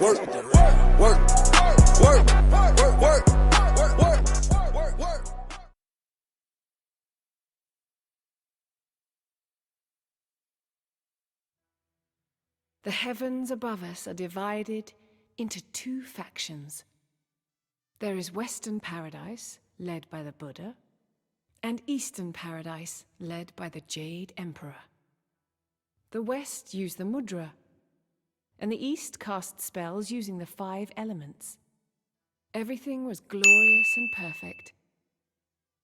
Work, work, work, work, work, work. The heavens above us are divided into two factions. There is Western Paradise, led by the Buddha, and Eastern Paradise, led by the Jade Emperor. The West use the mudra, and the East cast spells using the 5 elements. Everything was glorious and perfect.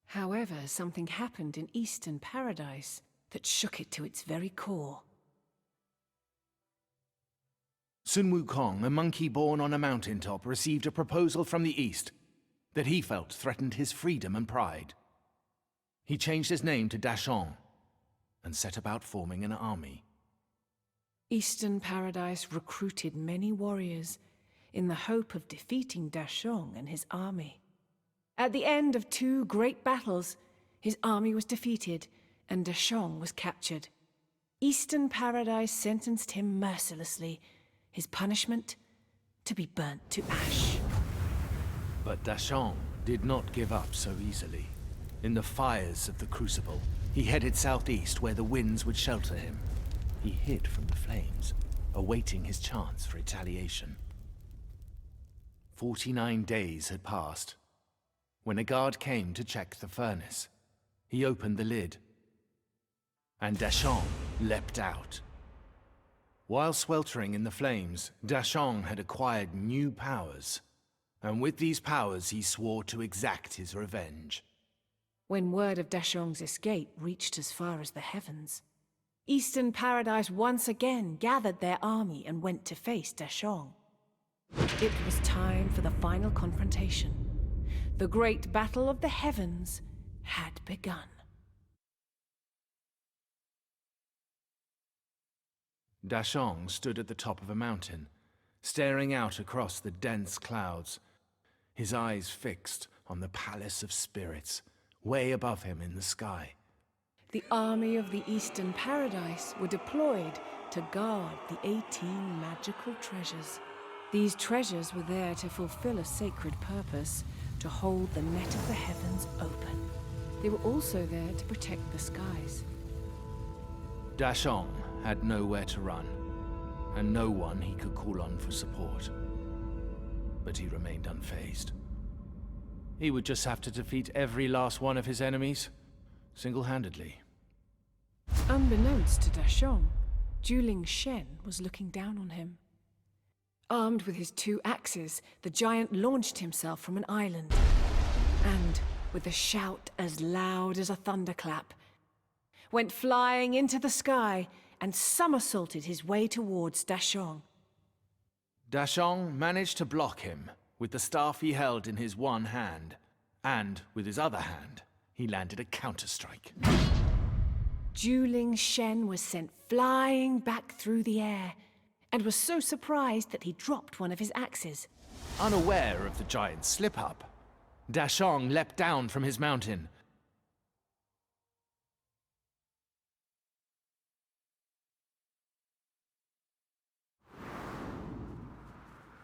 However, something happened in Eastern Paradise that shook it to its very core. Sun Wukong, a monkey born on a mountaintop, received a proposal from the East that he felt threatened his freedom and pride. He changed his name to Dashong and set about forming an army. Eastern Paradise recruited many warriors in the hope of defeating Dashong and his army. At the end of 2 great battles, his army was defeated and Dashong was captured. Eastern Paradise sentenced him mercilessly. His punishment, to be burnt to ash. But Dashong did not give up so easily. In the fires of the Crucible, he headed southeast where the winds would shelter him. He hid from the flames, awaiting his chance for retaliation. 49 days had passed. When a guard came to check the furnace, he opened the lid, and Dashong leapt out. While sweltering in the flames, Dashong had acquired new powers, and with these powers he swore to exact his revenge. When word of Dashong's escape reached as far as the heavens, Eastern Paradise once again gathered their army and went to face Dashong. It was time for the final confrontation. The great battle of the heavens had begun. Dashong stood at the top of a mountain, staring out across the dense clouds, his eyes fixed on the Palace of Spirits, way above him in the sky. The army of the Eastern Paradise were deployed to guard the 18 magical treasures. These treasures were there to fulfill a sacred purpose, to hold the net of the heavens open. They were also there to protect the skies. Dashong had nowhere to run, and no one he could call on for support. But he remained unfazed. He would just have to defeat every last one of his enemies, single-handedly. Unbeknownst to Dashong, Juling Shen was looking down on him. Armed with his 2 axes, the giant launched himself from an island, and, with a shout as loud as a thunderclap, went flying into the sky and somersaulted his way towards Dashong. Dashong managed to block him with the staff he held in his one hand, and with his other hand, he landed a counterstrike. Juling Shen was sent flying back through the air, and was so surprised that he dropped one of his axes. Unaware of the giant's slip-up, Dashong leapt down from his mountain.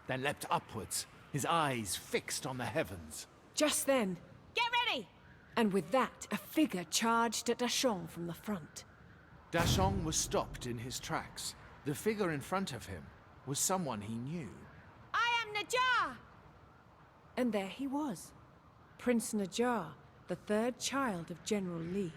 Then leapt upwards, his eyes fixed on the heavens. Just then, "Get ready!" And with that, a figure charged at Dashong from the front. Dashong was stopped in his tracks. The figure in front of him was someone he knew. "I am Najar!" And there he was, Prince Najar, the 3rd child of General Li.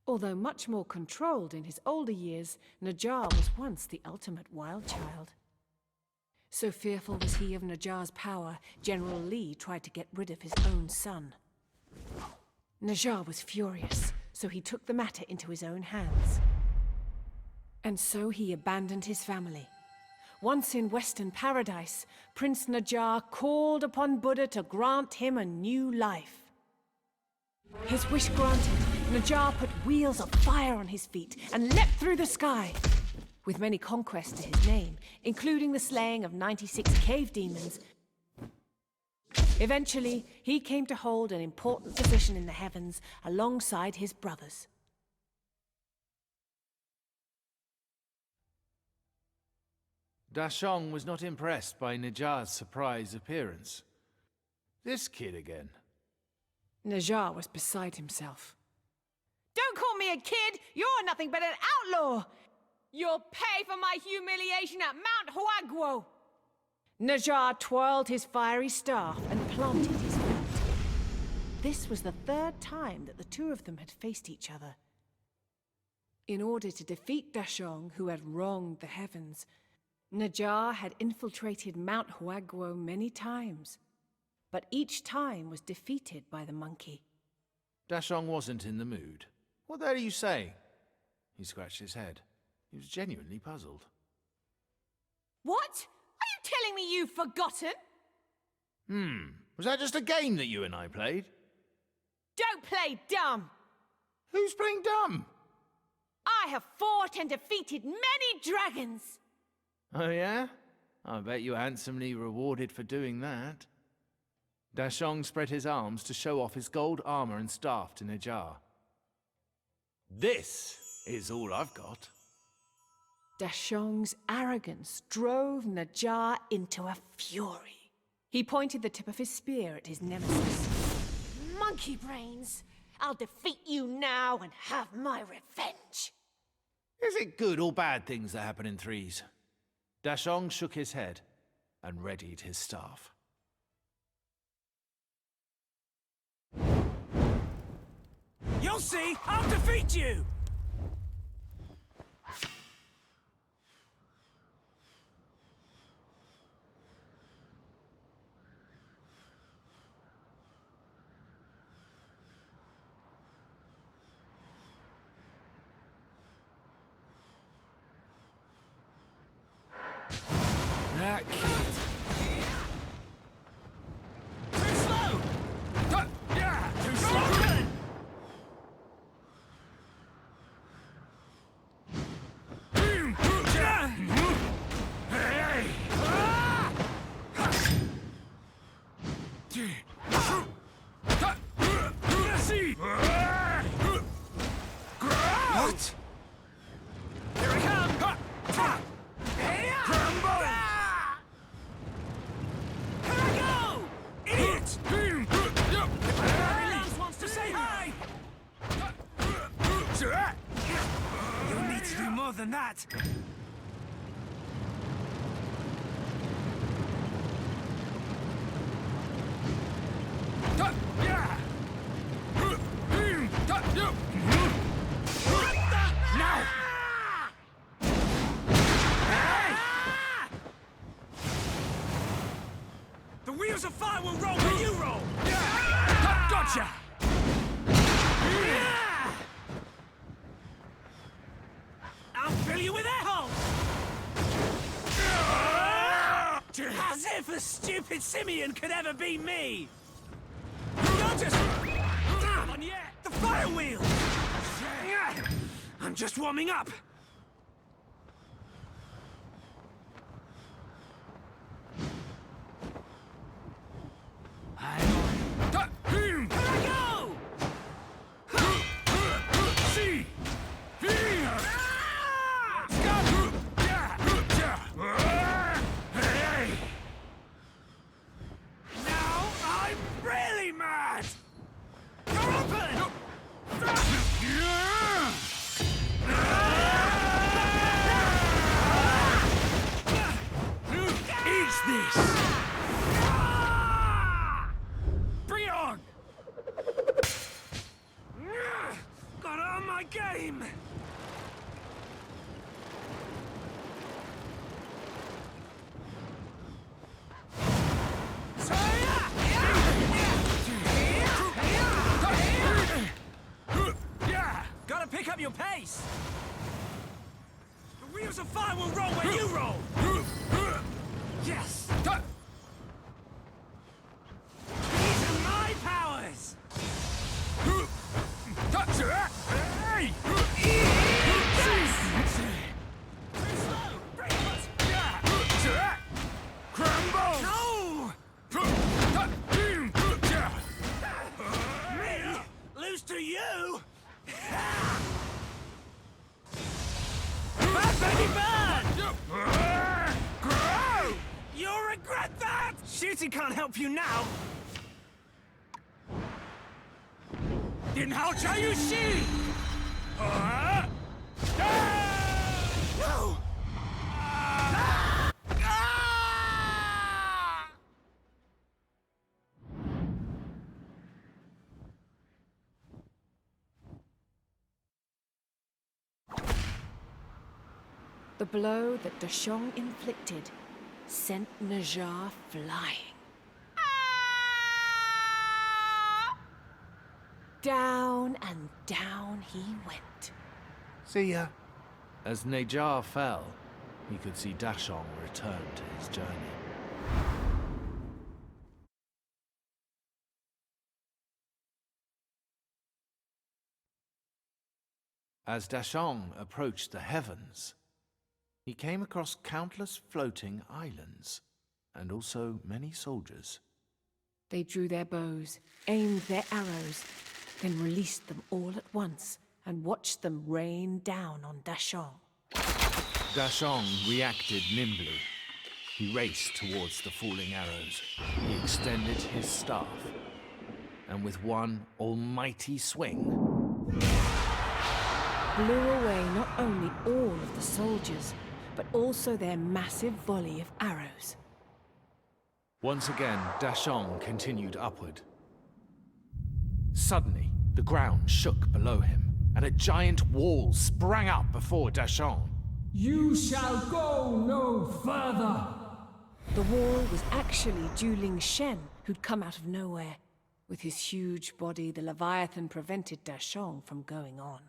Although much more controlled in his older years, Najar was once the ultimate wild child. So fearful was he of Najar's power, General Li tried to get rid of his own son. Najar was furious, so he took the matter into his own hands. And so he abandoned his family. Once in Western Paradise, Prince Najar called upon Buddha to grant him a new life. His wish granted, Najar put wheels of fire on his feet and leapt through the sky. With many conquests to his name, including the slaying of 96 cave demons, Eventually, he came to hold an important position in the heavens alongside his brothers. Dashong was not impressed by Najar's surprise appearance. This kid again. Najar was beside himself. Don't call me a kid! You're nothing but an outlaw! You'll pay for my humiliation at Mount Huaguo! Najar twirled his fiery staff and planted his feet. This was the third time that the two of them had faced each other. In order to defeat Dashong, who had wronged the heavens, Najar had infiltrated Mount Huaguo many times, but each time was defeated by the monkey. Dashong wasn't in the mood. What the hell are you saying? He scratched his head. He was genuinely puzzled. What? Are you telling me you've forgotten? Was that just a game that you and I played? Don't play dumb! Who's playing dumb? I have fought and defeated many dragons! Oh yeah? I bet you were handsomely rewarded for doing that. Dashong spread his arms to show off his gold armor and staff to Najar. This is all I've got. Dashong's arrogance drove Najar into a fury. He pointed the tip of his spear at his nemesis. Monkey brains! I'll defeat you now and have my revenge! Is it good or bad things that happen in threes? Dashong shook his head and readied his staff. You'll see! I'll defeat you! That kid. Too slow! Too slow! What? Here I come! Here I go! Idiot! Every last wants to say hi! You'll need to do more than that. Now! The wheels of fire will roll when you roll! Gotcha! I'll fill you with air holes! As if a stupid simian could ever be me! Not just... Come on yet! The fire wheel! I'm just warming up! Here I go! See! Now I'm really mad! You're open! Eat this! Bring it on! Got on my game! Gotta pick up your pace! The wheels of fire will roll where you roll! Yes! These are my powers! Hey! Too slow! Break it! Crumble! No! Baby bird! You'll regret that! Shooting can't help you now! Then how shall you see? No! The blow that Dashong inflicted sent Najar flying. Down and down he went. See ya. As Najar fell, he could see Dashong return to his journey. As Dashong approached the heavens, he came across countless floating islands, and also many soldiers. They drew their bows, aimed their arrows, then released them all at once and watched them rain down on Dashong. Dashong reacted nimbly. He raced towards the falling arrows. He extended his staff, and with one almighty swing, blew away not only all of the soldiers, but also their massive volley of arrows. once again, Dashong continued upward. Suddenly, the ground shook below him, and a giant wall sprang up before Dashong. You shall go no further! The wall was actually Juling Shen, who'd come out of nowhere. With his huge body, the Leviathan prevented Dashong from going on.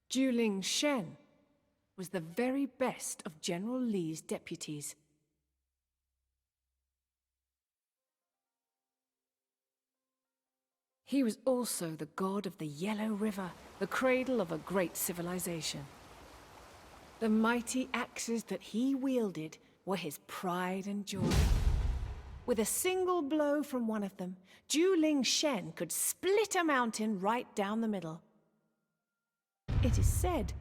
Juling Shen was the very best of General Li's deputies. He was also the god of the Yellow River, the cradle of a great civilization. The mighty axes that he wielded were his pride and joy. With a single blow from one of them, Juling Shen could split a mountain right down the middle. It is said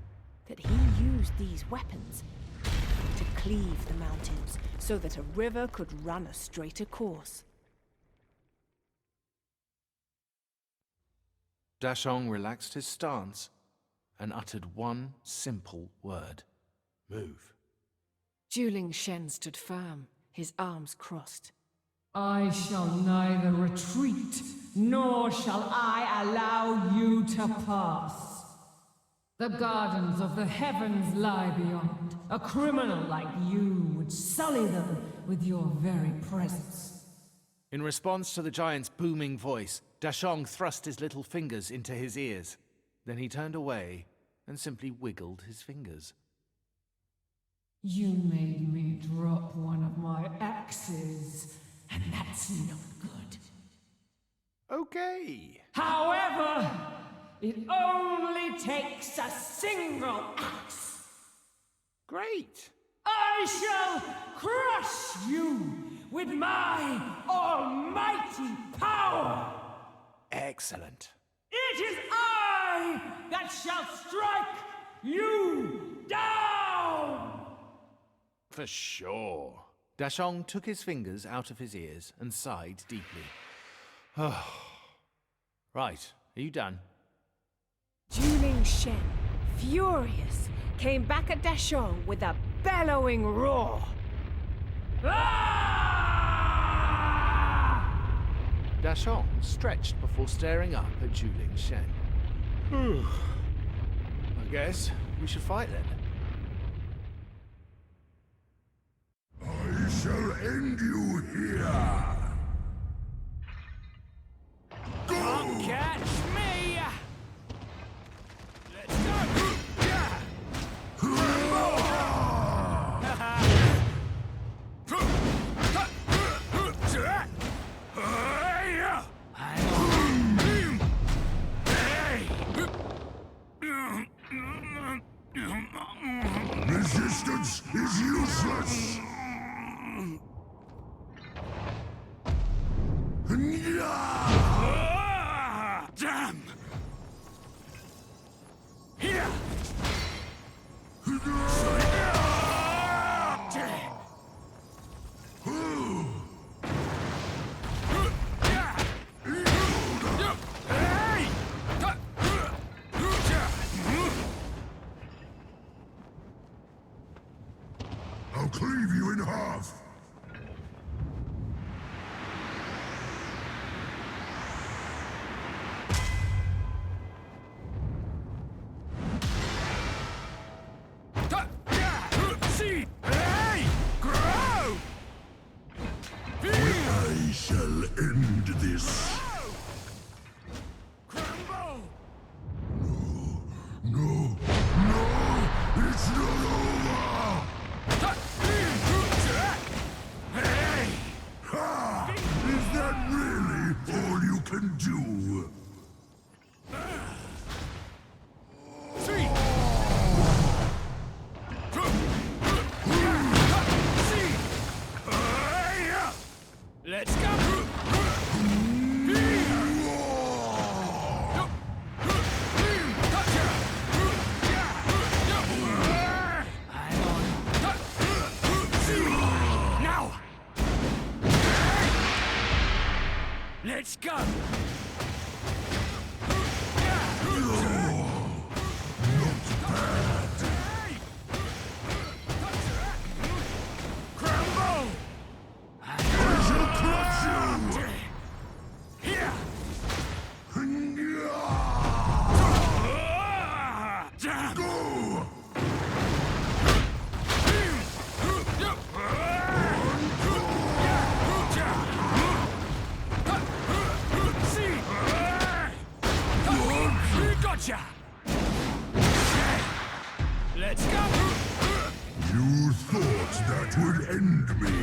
that he used these weapons to cleave the mountains so that a river could run a straighter course. Dashong relaxed his stance and uttered one simple word. Move. Juling Shen stood firm, his arms crossed. I shall neither retreat, nor shall I allow you to pass. The gardens of the heavens lie beyond. A criminal like you would sully them with your very presence. In response to the giant's booming voice, Dashong thrust his little fingers into his ears. Then he turned away and simply wiggled his fingers. You made me drop one of my axes, and that's not good. Okay. However, it only takes a single axe. Great. I shall crush you with my almighty power. Excellent. It is I that shall strike you down. For sure. Dashong took his fingers out of his ears and sighed deeply. Right, are you done? Juling Shen, furious, came back at Dashong with a bellowing roar. Dashong stretched before staring up at Juling Shen. I guess we should fight then. I shall end you here. Can't catch me! Let's go! Resistance is useless. Damn! Here! I'll cleave you in half. See! Hey! Grow! I shall end this. Crumble! No, it's not over. Hey! Ha! Is that really all you can do? See! Let's go! Now! Let's go! Crumble! I shall crush you! Here! Damn! Go! Gotcha! Let's go! You thought that would end me?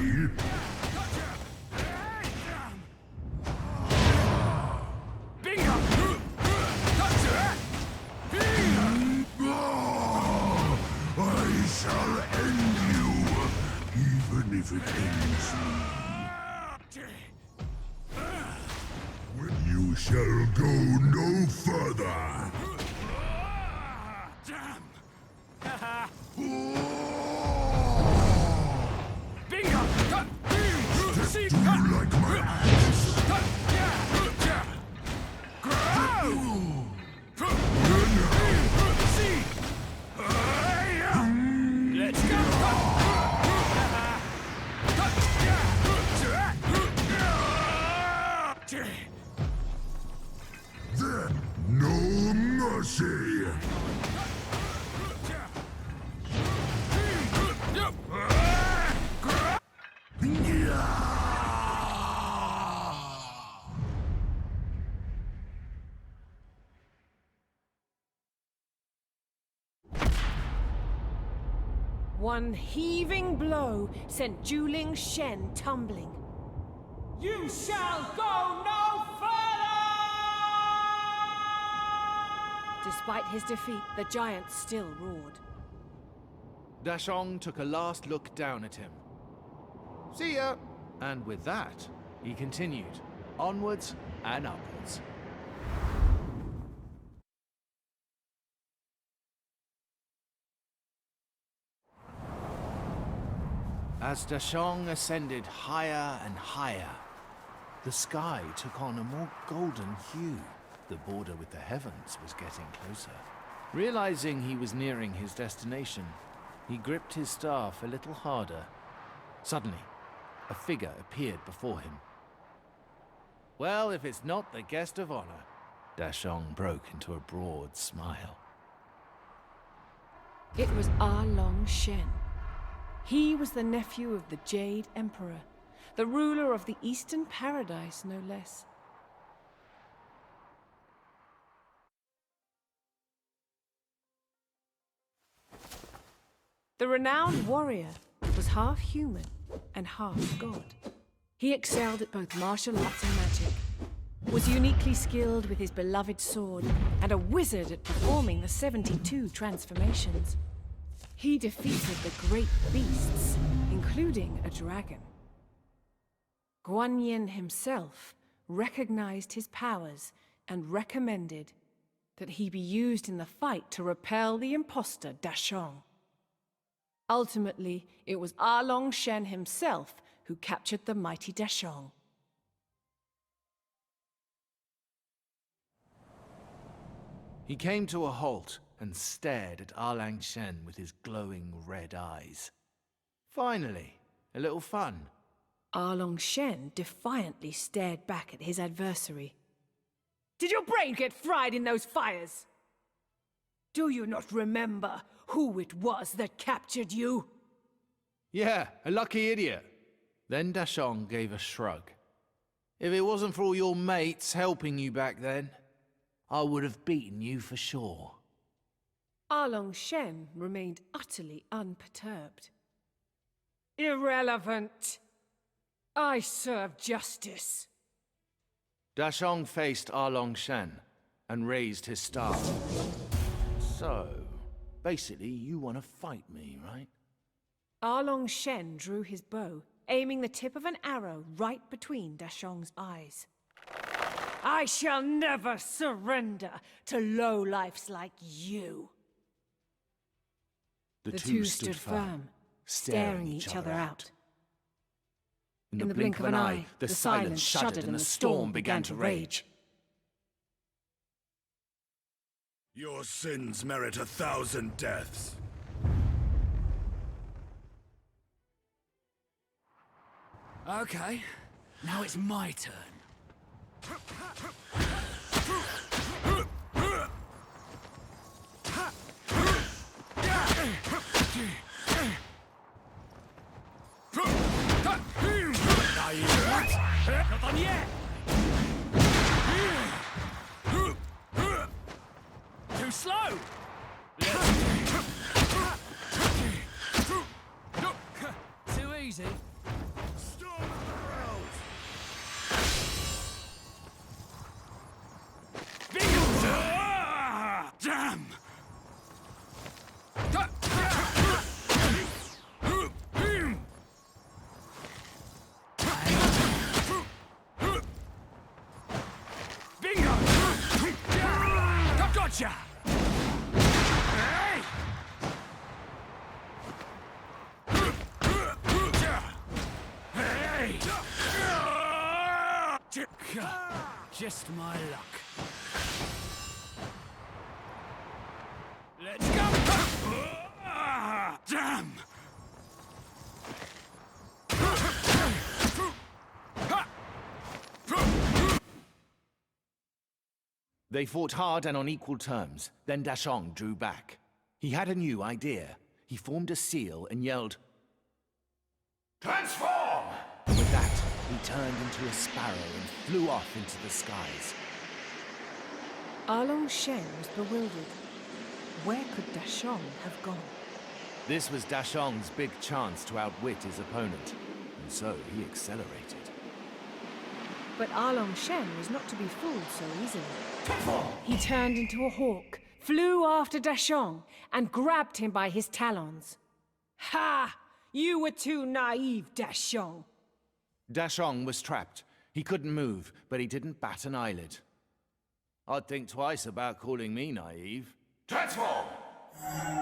Bingo! I shall end you, even if it ends me. When you shall go no further. Damn! Bingo! See? Do you like my axe? See? Let's go! Then no mercy. One heaving blow sent Juling Shen tumbling. You shall go no further! Despite his defeat, the giant still roared. Dashong took a last look down at him. See ya! And with that, he continued, onwards and upwards. As Dashong ascended higher and higher, the sky took on a more golden hue. The border with the heavens was getting closer. Realizing he was nearing his destination, he gripped his staff a little harder. Suddenly, a figure appeared before him. Well, if it's not the guest of honor. Dashong broke into a broad smile. It was Long Shen. He was the nephew of the Jade Emperor, the ruler of the Eastern Paradise, no less. The renowned warrior was half human and half god. He excelled at both martial arts and magic, was uniquely skilled with his beloved sword, and a wizard at performing the 72 transformations. He defeated the great beasts, including a dragon. Guan Yin himself recognized his powers and recommended that he be used in the fight to repel the imposter Dashong. Ultimately, it was Arlong Shen himself who captured the mighty Dashong. He came to a halt and stared at Arlang Shen with his glowing red eyes. Finally, a little fun. Arlong Shen defiantly stared back at his adversary. Did your brain get fried in those fires? Do you not remember who it was that captured you? Yeah, a lucky idiot. Then Dashong gave a shrug. If it wasn't for all your mates helping you back then, I would have beaten you for sure. Arlong Shen remained utterly unperturbed. Irrelevant. I serve justice. Dashong faced Arlong Shen and raised his staff. So, basically, you want to fight me, right? Arlong Shen drew his bow, aiming the tip of an arrow right between Dashong's eyes. I shall never surrender to lowlifes like you. The two stood firm, staring each other out. In the blink of an eye, the silence shuddered and the storm began to rage. Your sins merit 1,000 deaths. Okay, now it's my turn. Not done yet! Too slow! Too easy. Storm of the Rose! Damn! Bingo! Gotcha! Hey! Hey! Just my luck. Let's go! Damn! They fought hard and on equal terms. Then Dashong drew back. He had a new idea. He formed a seal and yelled, "Transform!" With that, he turned into a sparrow and flew off into the skies. Arlong Shen was bewildered. Where could Dashong have gone? This was Dashong's big chance to outwit his opponent, and so he accelerated. But Arlong Shen was not to be fooled so easily. He turned into a hawk, flew after Dashong, and grabbed him by his talons. Ha! You were too naive, Dashong. Dashong was trapped. He couldn't move, but he didn't bat an eyelid. I'd think twice about calling me naive. Transform!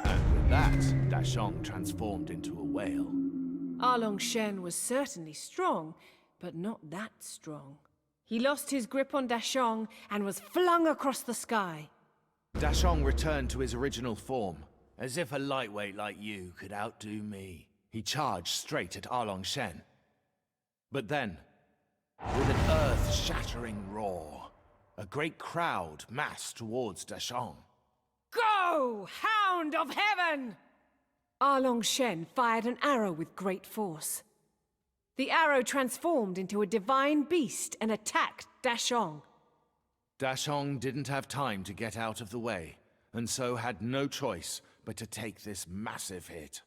And with that, Dashong transformed into a whale. Arlong Shen was certainly strong, but not that strong. He lost his grip on Dashong and was flung across the sky. Dashong returned to his original form. As if a lightweight like you could outdo me. He charged straight at Arlong Shen. But then, with an earth-shattering roar, a great crowd massed towards Dashong. Go, Hound of Heaven! Arlong Shen fired an arrow with great force. The arrow transformed into a divine beast and attacked Dashong. Dashong didn't have time to get out of the way, and so had no choice but to take this massive hit.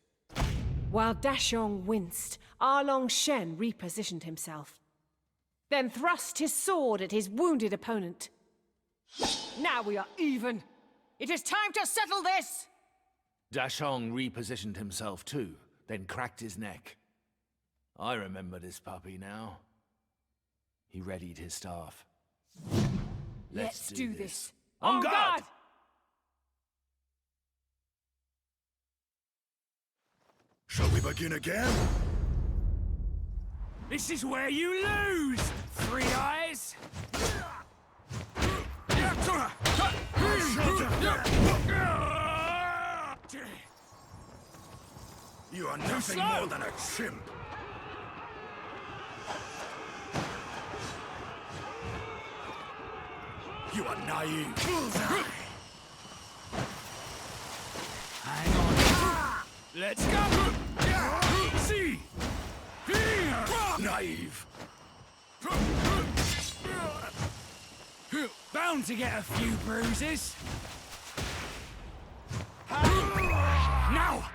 While Dashong winced, Arlong Shen repositioned himself, then thrust his sword at his wounded opponent. Now we are even! It is time to settle this! Dashong repositioned himself too, then cracked his neck. I remember this puppy now. He readied his staff. Let's do this. On guard! Shall we begin again? This is where you lose, Three Eyes! You are nothing more than a chimp. You are naive. Hang on. Let's go! See! Naive. Bound to get a few bruises. Now!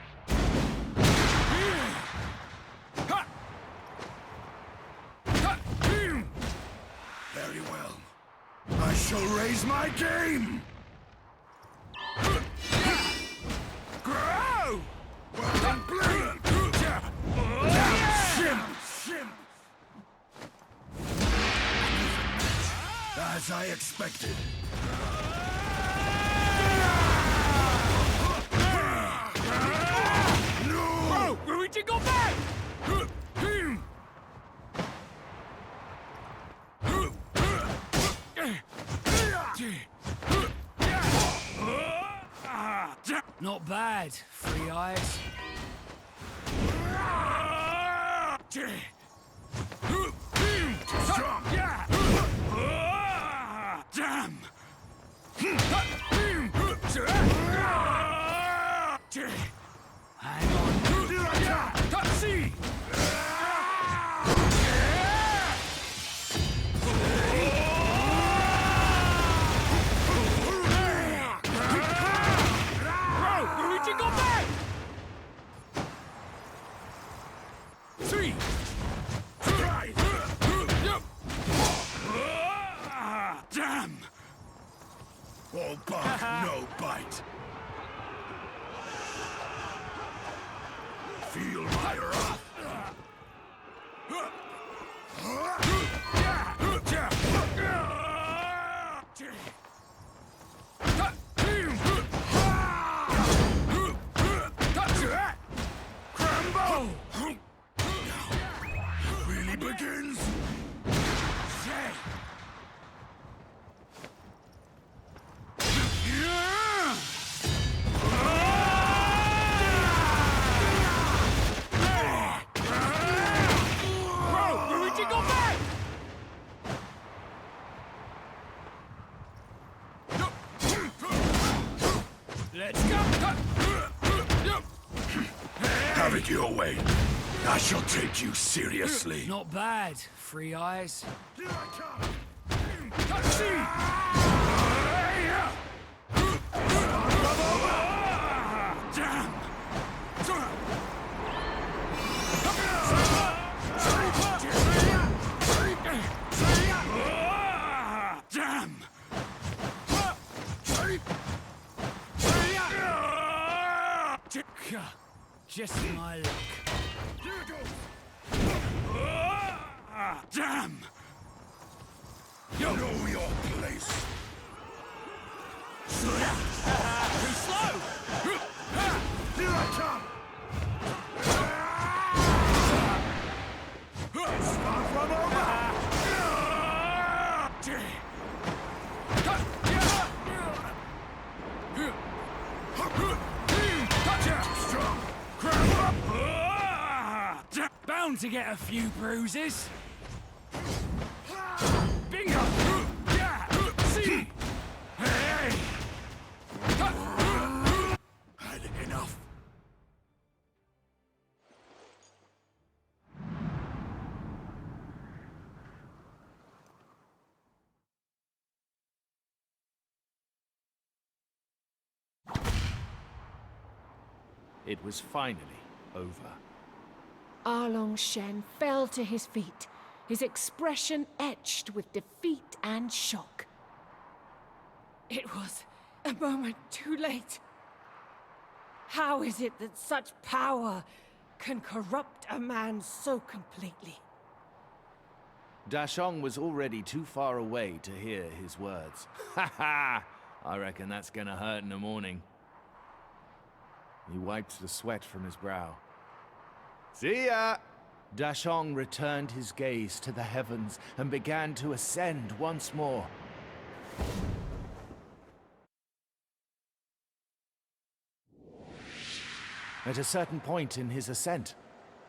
Very well. I shall raise my game! Grow! Well then, bleed! Shimp! As I expected. Oh, we should go back! Not bad, Three Eyes. Damn! Hang on. See! Damn! All bark, no bite. Feel my wrath. Crambo! It really begins? Let's go! Have it your way. I shall take you seriously. Not bad, Three Eyes. Here I come! Damn! Damn! Just my luck. Here goes! Damn! You know your place. Too slow! Here I come! Start from strong. Bound to get a few bruises. Bingo! See! Hey! Had enough. It was finally over. Arlong Shen fell to his feet, his expression etched with defeat and shock. It was a moment too late. How is it that such power can corrupt a man so completely? Dashong was already too far away to hear his words. Ha ha! I reckon that's gonna hurt in the morning. He wiped the sweat from his brow. See ya! Dashong returned his gaze to the heavens and began to ascend once more. At a certain point in his ascent,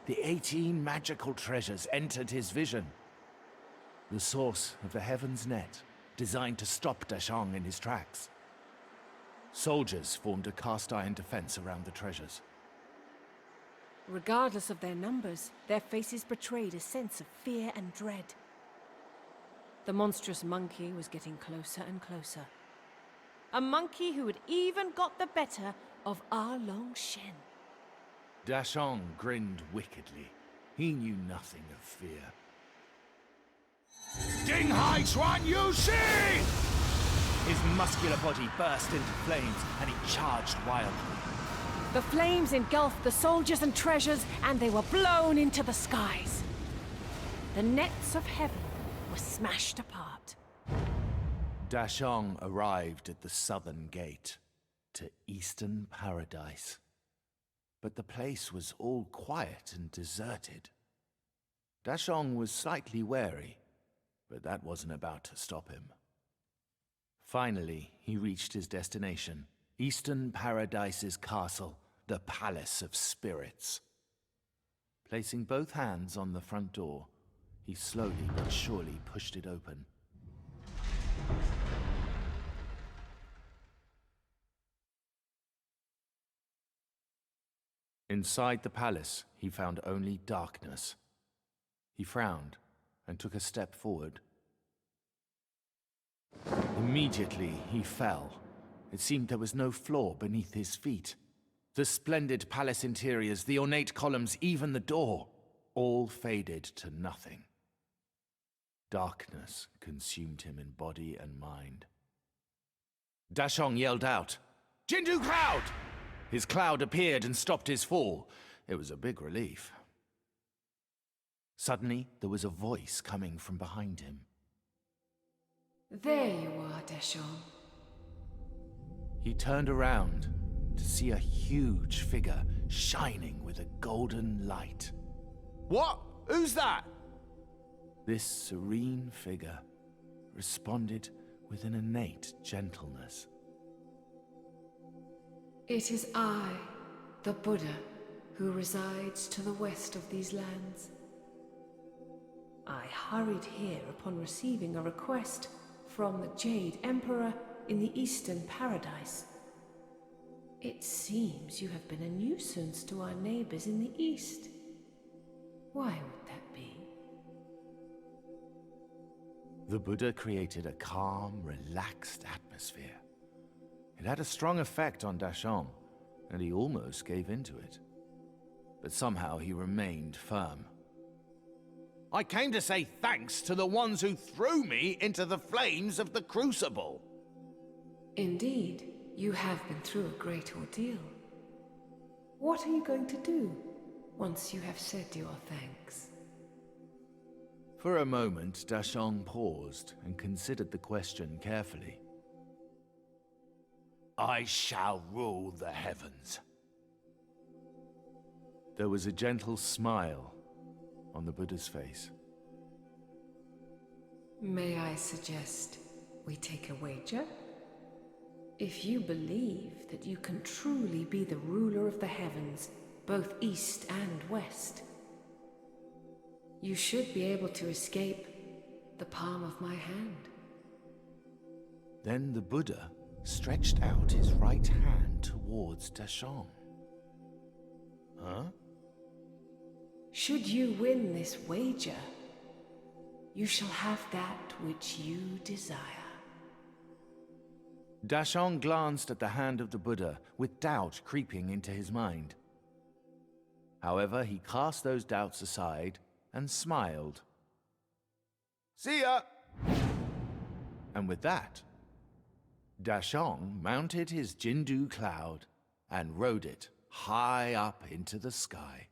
the 18 magical treasures entered his vision. The source of the heaven's net, designed to stop Dashong in his tracks. Soldiers formed a cast-iron defense around the treasures. Regardless of their numbers, their faces betrayed a sense of fear and dread. The monstrous monkey was getting closer and closer. A monkey who had even got the better of our Long Shen. Dashong grinned wickedly. He knew nothing of fear. Ding Hai Chuan Yu Shi! His muscular body burst into flames, and he charged wildly. The flames engulfed the soldiers and treasures, and they were blown into the skies. The nets of heaven were smashed apart. Dashong arrived at the southern gate, to Eastern Paradise. But the place was all quiet and deserted. Dashong was slightly wary, but that wasn't about to stop him. Finally, he reached his destination, Eastern Paradise's castle, the Palace of Spirits. Placing both hands on the front door, he slowly but surely pushed it open. Inside the palace, he found only darkness. He frowned and took a step forward. Immediately, he fell. It seemed there was no floor beneath his feet. The splendid palace interiors, the ornate columns, even the door, all faded to nothing. Darkness consumed him in body and mind. Dashong yelled out, "Jindu Cloud!" His cloud appeared and stopped his fall. It was a big relief. Suddenly, there was a voice coming from behind him. There you are, Dashong. He turned around to see a huge figure shining with a golden light. "What? Who's that?" This serene figure responded with an innate gentleness. It is I, the Buddha, who resides to the west of these lands. I hurried here upon receiving a request from the Jade Emperor in the Eastern Paradise. It seems you have been a nuisance to our neighbors in the East. Why would that be? The Buddha created a calm, relaxed atmosphere. It had a strong effect on Dashong, and he almost gave into it. But somehow he remained firm. "I came to say thanks to the ones who threw me into the flames of the Crucible." Indeed, you have been through a great ordeal. What are you going to do once you have said your thanks? For a moment, Dashong paused and considered the question carefully. "I shall rule the heavens." There was a gentle smile on the Buddha's face. May I suggest we take a wager? If you believe that you can truly be the ruler of the heavens, both east and west, you should be able to escape the palm of my hand. Then the Buddha stretched out his right hand towards Dashong. Huh? Should you win this wager, you shall have that which you desire. Dashong glanced at the hand of the Buddha with doubt creeping into his mind. However, he cast those doubts aside and smiled. "See ya!" And with that, Dashong mounted his Jindu cloud and rode it high up into the sky.